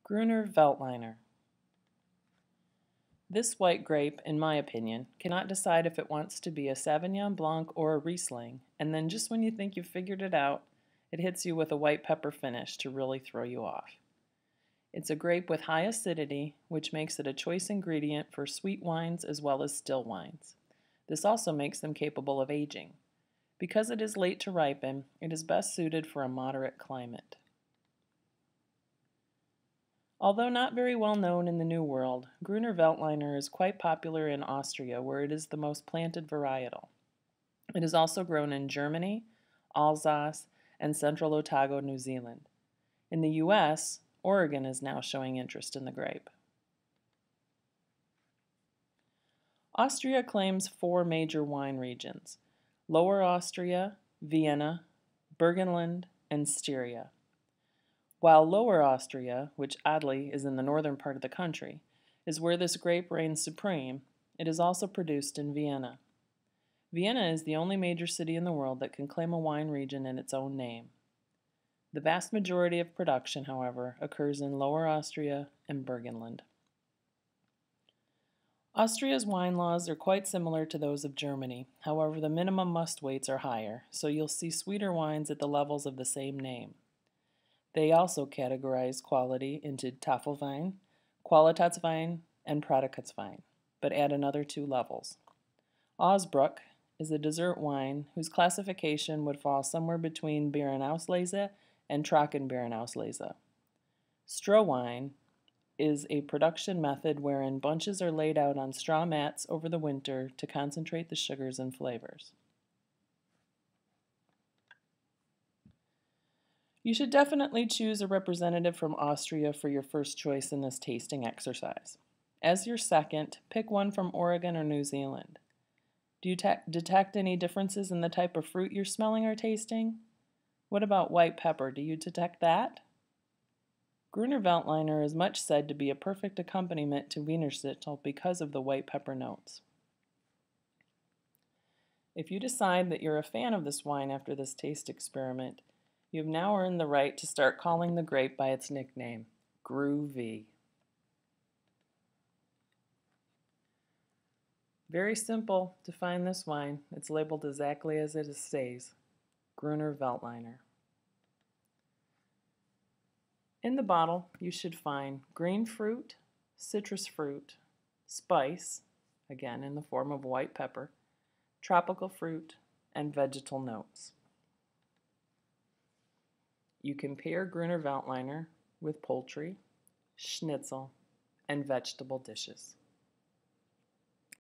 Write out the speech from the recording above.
Gruner Veltliner. This white grape, in my opinion, cannot decide if it wants to be a Sauvignon Blanc or a Riesling, and then just when you think you've figured it out, it hits you with a white pepper finish to really throw you off. It's a grape with high acidity, which makes it a choice ingredient for sweet wines as well as still wines. This also makes them capable of aging. Because it is late to ripen, it is best suited for a moderate climate. Although not very well known in the New World, Gruner Veltliner is quite popular in Austria, where it is the most planted varietal. It is also grown in Germany, Alsace, and Central Otago, New Zealand. In the U.S., Oregon is now showing interest in the grape. Austria claims 4 major wine regions: Lower Austria, Vienna, Burgenland, and Styria. While Lower Austria, which oddly is in the northern part of the country, is where this grape reigns supreme, it is also produced in Vienna. Vienna is the only major city in the world that can claim a wine region in its own name. The vast majority of production, however, occurs in Lower Austria and Burgenland. Austria's wine laws are quite similar to those of Germany, however the minimum must weights are higher, so you'll see sweeter wines at the levels of the same name. They also categorize quality into Tafelwein, Qualitätswein, and Predikatswein, but add another 2 levels. Ausbruch is a dessert wine whose classification would fall somewhere between Beerenauslese and Trockenbeerenauslese. Strohwein is a production method wherein bunches are laid out on straw mats over the winter to concentrate the sugars and flavors. You should definitely choose a representative from Austria for your first choice in this tasting exercise. As your second, pick one from Oregon or New Zealand. Do you detect any differences in the type of fruit you're smelling or tasting? What about white pepper? Do you detect that? Gruner Veltliner is much said to be a perfect accompaniment to Wienerschnitzel because of the white pepper notes. If you decide that you're a fan of this wine after this taste experiment, you have now earned the right to start calling the grape by its nickname, Groovy. Very simple to find this wine. It's labeled exactly as it says, Gruner Veltliner. In the bottle, you should find green fruit, citrus fruit, spice, again in the form of white pepper, tropical fruit, and vegetal notes. You can pair Gruner Veltliner with poultry, schnitzel, and vegetable dishes.